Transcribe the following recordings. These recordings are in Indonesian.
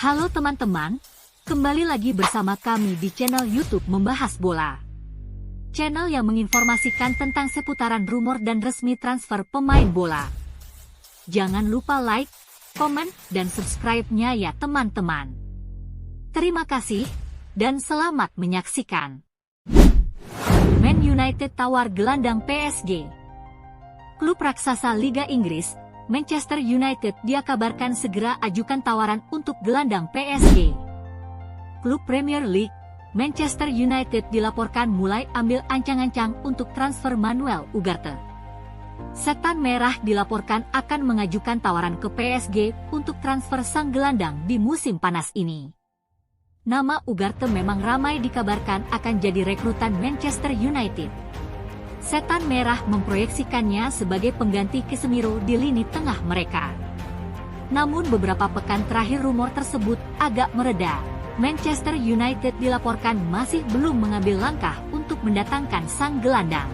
Halo teman-teman, kembali lagi bersama kami di channel YouTube Membahas Bola. Channel yang menginformasikan tentang seputaran rumor dan resmi transfer pemain bola. Jangan lupa like, komen, dan subscribe-nya ya teman-teman. Terima kasih, dan selamat menyaksikan. Man United tawar gelandang PSG. Klub raksasa Liga Inggris, Manchester United dikabarkan segera ajukan tawaran untuk gelandang PSG. Klub Premier League, Manchester United dilaporkan mulai ambil ancang-ancang untuk transfer Manuel Ugarte. Setan Merah dilaporkan akan mengajukan tawaran ke PSG untuk transfer sang gelandang di musim panas ini. Nama Ugarte memang ramai dikabarkan akan jadi rekrutan Manchester United. Setan Merah memproyeksikannya sebagai pengganti Casemiro di lini tengah mereka. Namun beberapa pekan terakhir rumor tersebut agak mereda. Manchester United dilaporkan masih belum mengambil langkah untuk mendatangkan sang gelandang.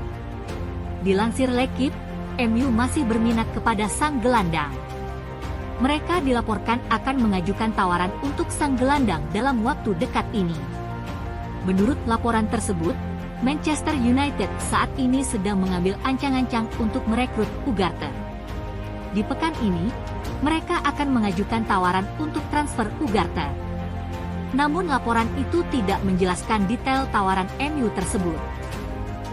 Dilansir L'Equipe, MU masih berminat kepada sang gelandang. Mereka dilaporkan akan mengajukan tawaran untuk sang gelandang dalam waktu dekat ini. Menurut laporan tersebut, Manchester United saat ini sedang mengambil ancang-ancang untuk merekrut Ugarte. Di pekan ini, mereka akan mengajukan tawaran untuk transfer Ugarte. Namun laporan itu tidak menjelaskan detail tawaran MU tersebut.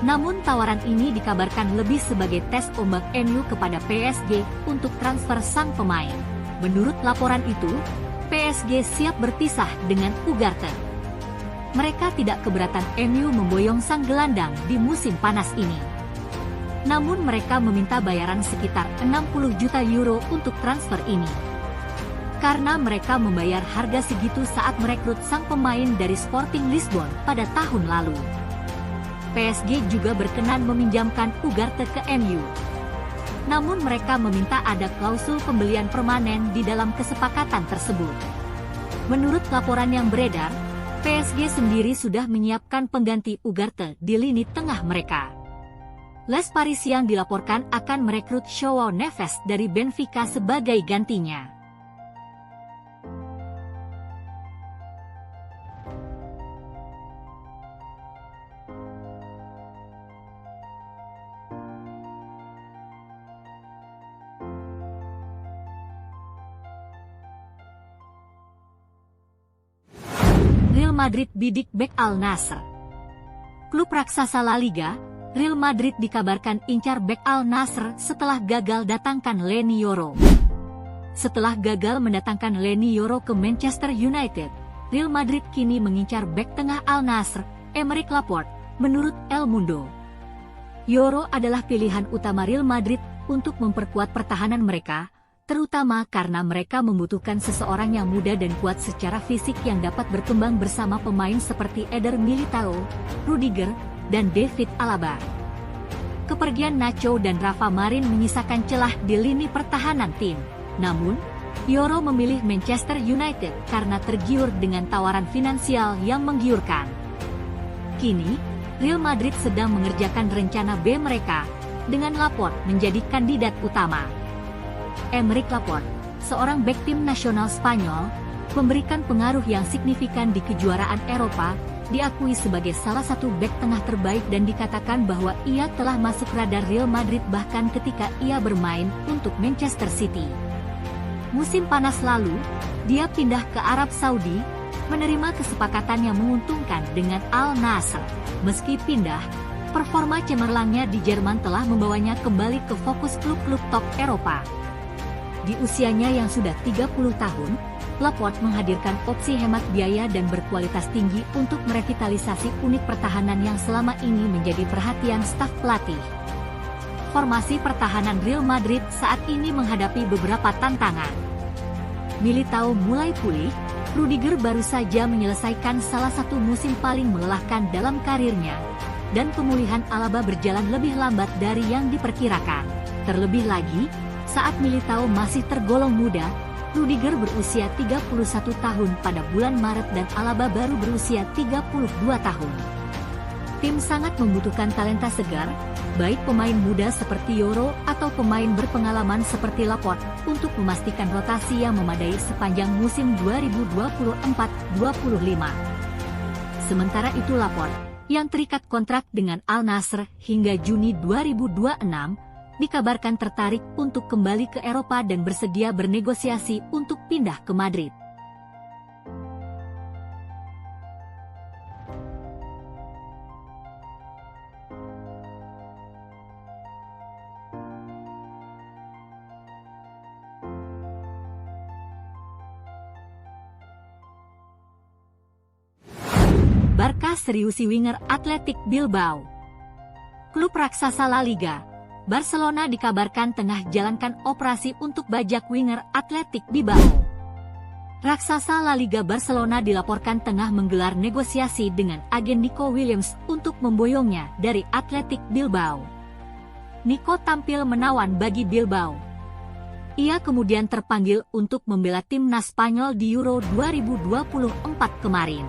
Namun tawaran ini dikabarkan lebih sebagai tes ombak MU kepada PSG untuk transfer sang pemain. Menurut laporan itu, PSG siap berpisah dengan Ugarte. Mereka tidak keberatan MU memboyong sang gelandang di musim panas ini. Namun mereka meminta bayaran sekitar 60 juta euro untuk transfer ini. Karena mereka membayar harga segitu saat merekrut sang pemain dari Sporting Lisbon pada tahun lalu. PSG juga berkenan meminjamkan Ugarte ke MU. Namun mereka meminta ada klausul pembelian permanen di dalam kesepakatan tersebut. Menurut laporan yang beredar, PSG sendiri sudah menyiapkan pengganti Ugarte di lini tengah mereka. Les Parisiens dilaporkan akan merekrut Joao Neves dari Benfica sebagai gantinya. Real Madrid bidik bek Al Nassr. Klub raksasa La Liga, Real Madrid dikabarkan incar bek Al Nassr setelah gagal datangkan Leny Yoro. Setelah gagal mendatangkan Leny Yoro ke Manchester United, Real Madrid kini mengincar bek tengah Al Nassr, Aymeric Laporte, menurut El Mundo. Yoro adalah pilihan utama Real Madrid untuk memperkuat pertahanan mereka, terutama karena mereka membutuhkan seseorang yang muda dan kuat secara fisik yang dapat berkembang bersama pemain seperti Eder Militao, Rudiger, dan David Alaba. Kepergian Nacho dan Rafa Marin menyisakan celah di lini pertahanan tim. Namun, Yoro memilih Manchester United karena tergiur dengan tawaran finansial yang menggiurkan. Kini, Real Madrid sedang mengerjakan rencana B mereka, dengan Laporte menjadi kandidat utama. Aymeric Laporte, seorang bek tim nasional Spanyol, memberikan pengaruh yang signifikan di kejuaraan Eropa, diakui sebagai salah satu bek tengah terbaik dan dikatakan bahwa ia telah masuk radar Real Madrid bahkan ketika ia bermain untuk Manchester City. Musim panas lalu, dia pindah ke Arab Saudi, menerima kesepakatan yang menguntungkan dengan Al Nassr. Meski pindah, performa cemerlangnya di Jerman telah membawanya kembali ke fokus klub-klub top Eropa. Di usianya yang sudah 30 tahun, Laporte menghadirkan opsi hemat biaya dan berkualitas tinggi untuk merevitalisasi unit pertahanan yang selama ini menjadi perhatian staf pelatih. Formasi pertahanan Real Madrid saat ini menghadapi beberapa tantangan. Militao mulai pulih, Rudiger baru saja menyelesaikan salah satu musim paling melelahkan dalam karirnya, dan pemulihan Alaba berjalan lebih lambat dari yang diperkirakan. Terlebih lagi, saat Militao masih tergolong muda, Rudiger berusia 31 tahun pada bulan Maret dan Alaba baru berusia 32 tahun. Tim sangat membutuhkan talenta segar, baik pemain muda seperti Yoro atau pemain berpengalaman seperti Laporte, untuk memastikan rotasi yang memadai sepanjang musim 2024-25. Sementara itu Laporte, yang terikat kontrak dengan Al Nassr hingga Juni 2026, dikabarkan tertarik untuk kembali ke Eropa dan bersedia bernegosiasi untuk pindah ke Madrid. Barca seriusi winger Athletic Bilbao. Klub raksasa La Liga, Barcelona dikabarkan tengah jalankan operasi untuk bajak winger Athletic Bilbao. Raksasa La Liga Barcelona dilaporkan tengah menggelar negosiasi dengan agen Nico Williams untuk memboyongnya dari Athletic Bilbao. Nico tampil menawan bagi Bilbao. Ia kemudian terpanggil untuk membela timnas Spanyol di Euro 2024 kemarin.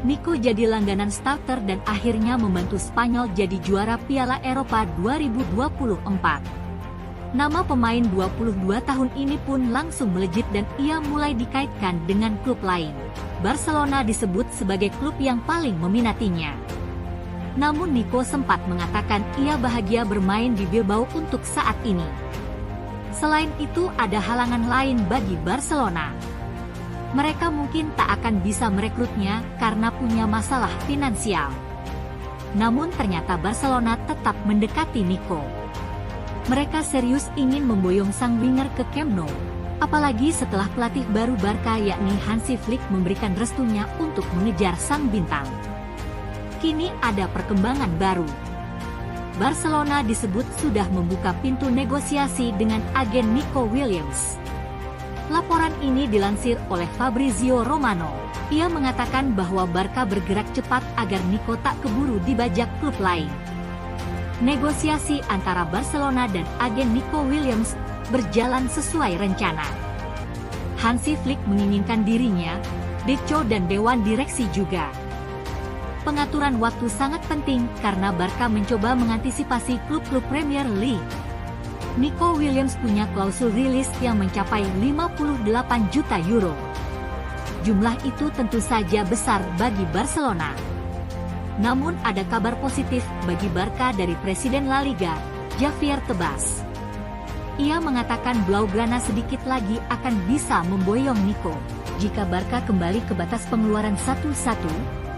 Nico jadi langganan starter dan akhirnya membantu Spanyol jadi juara Piala Eropa 2024. Nama pemain 22 tahun ini pun langsung melejit dan ia mulai dikaitkan dengan klub lain. Barcelona disebut sebagai klub yang paling meminatinya. Namun Nico sempat mengatakan ia bahagia bermain di Bilbao untuk saat ini. Selain itu ada halangan lain bagi Barcelona. Mereka mungkin tak akan bisa merekrutnya karena punya masalah finansial. Namun ternyata Barcelona tetap mendekati Nico. Mereka serius ingin memboyong sang winger ke Camp Nou, apalagi setelah pelatih baru Barca yakni Hansi Flick memberikan restunya untuk mengejar sang bintang. Kini ada perkembangan baru. Barcelona disebut sudah membuka pintu negosiasi dengan agen Nico Williams. Laporan ini dilansir oleh Fabrizio Romano. Ia mengatakan bahwa Barca bergerak cepat agar Nico tak keburu dibajak klub lain. Negosiasi antara Barcelona dan agen Nico Williams berjalan sesuai rencana. Hansi Flick menginginkan dirinya, Deco dan Dewan Direksi juga. Pengaturan waktu sangat penting karena Barca mencoba mengantisipasi klub-klub Premier League. Nico Williams punya klausul rilis yang mencapai 58 juta euro. Jumlah itu tentu saja besar bagi Barcelona. Namun ada kabar positif bagi Barca dari Presiden La Liga, Javier Tebas. Ia mengatakan Blaugrana sedikit lagi akan bisa memboyong Nico. Jika Barca kembali ke batas pengeluaran 1-1,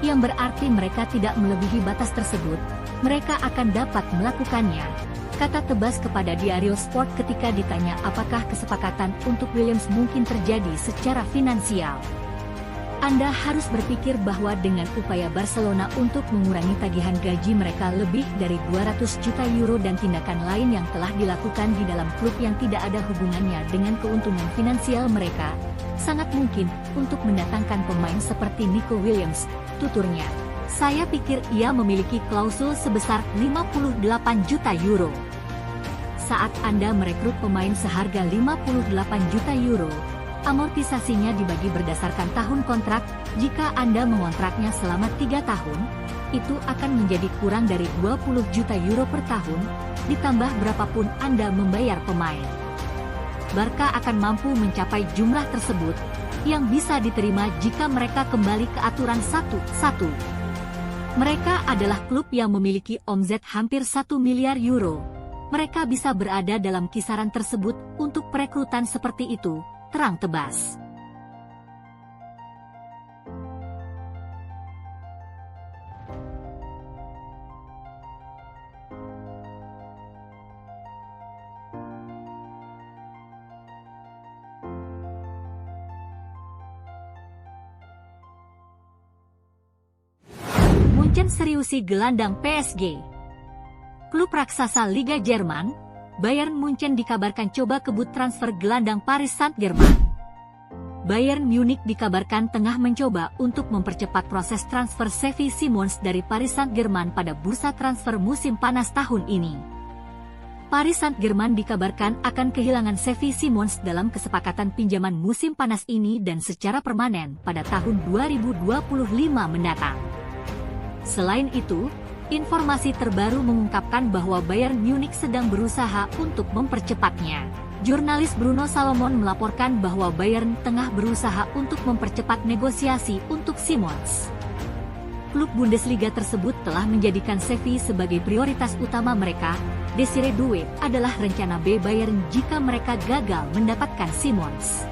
yang berarti mereka tidak melebihi batas tersebut, mereka akan dapat melakukannya, kata Tebas kepada Diario Sport ketika ditanya apakah kesepakatan untuk Williams mungkin terjadi secara finansial. Anda harus berpikir bahwa dengan upaya Barcelona untuk mengurangi tagihan gaji mereka lebih dari 200 juta euro dan tindakan lain yang telah dilakukan di dalam klub yang tidak ada hubungannya dengan keuntungan finansial mereka, sangat mungkin untuk mendatangkan pemain seperti Nico Williams, tuturnya. Saya pikir ia memiliki klausul sebesar 58 juta euro. Saat Anda merekrut pemain seharga 58 juta euro, amortisasinya dibagi berdasarkan tahun kontrak. Jika Anda mengontraknya selama 3 tahun, itu akan menjadi kurang dari 20 juta euro per tahun, ditambah berapapun Anda membayar pemain. Barca akan mampu mencapai jumlah tersebut, yang bisa diterima jika mereka kembali ke aturan 1-1. Mereka adalah klub yang memiliki omzet hampir 1 miliar euro. Mereka bisa berada dalam kisaran tersebut untuk perekrutan seperti itu, terang Tebas. Munchen seriusi gelandang PSG. Klub raksasa Liga Jerman, Bayern Munchen dikabarkan coba kebut transfer gelandang Paris Saint-Germain. Bayern Munich dikabarkan tengah mencoba untuk mempercepat proses transfer Xavi Simons dari Paris Saint-Germain pada bursa transfer musim panas tahun ini. Paris Saint-Germain dikabarkan akan kehilangan Xavi Simons dalam kesepakatan pinjaman musim panas ini dan secara permanen pada tahun 2025 mendatang. Selain itu, Informasi terbaru mengungkapkan bahwa Bayern Munich sedang berusaha untuk mempercepatnya. Jurnalis Bruno Salomon melaporkan bahwa Bayern tengah berusaha untuk mempercepat negosiasi untuk Simons. Klub Bundesliga tersebut telah menjadikan Xavi sebagai prioritas utama mereka. Desire Doué adalah rencana B Bayern jika mereka gagal mendapatkan Simons.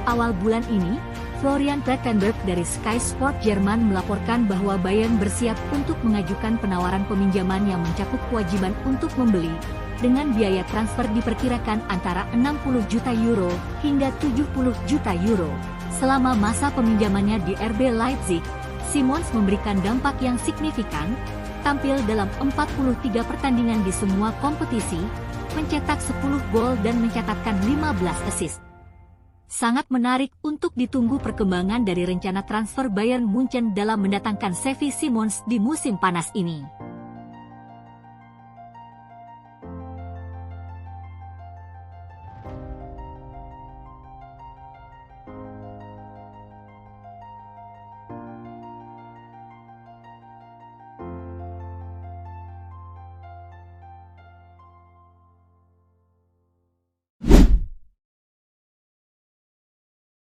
Awal bulan ini, Florian Plettenberg dari Sky Sport Jerman melaporkan bahwa Bayern bersiap untuk mengajukan penawaran peminjaman yang mencakup kewajiban untuk membeli, dengan biaya transfer diperkirakan antara 60 juta euro hingga 70 juta euro. Selama masa peminjamannya di RB Leipzig, Simons memberikan dampak yang signifikan, tampil dalam 43 pertandingan di semua kompetisi, mencetak 10 gol dan mencatatkan 15 assist. Sangat menarik untuk ditunggu perkembangan dari rencana transfer Bayern Munchen dalam mendatangkan Xavi Simons di musim panas ini.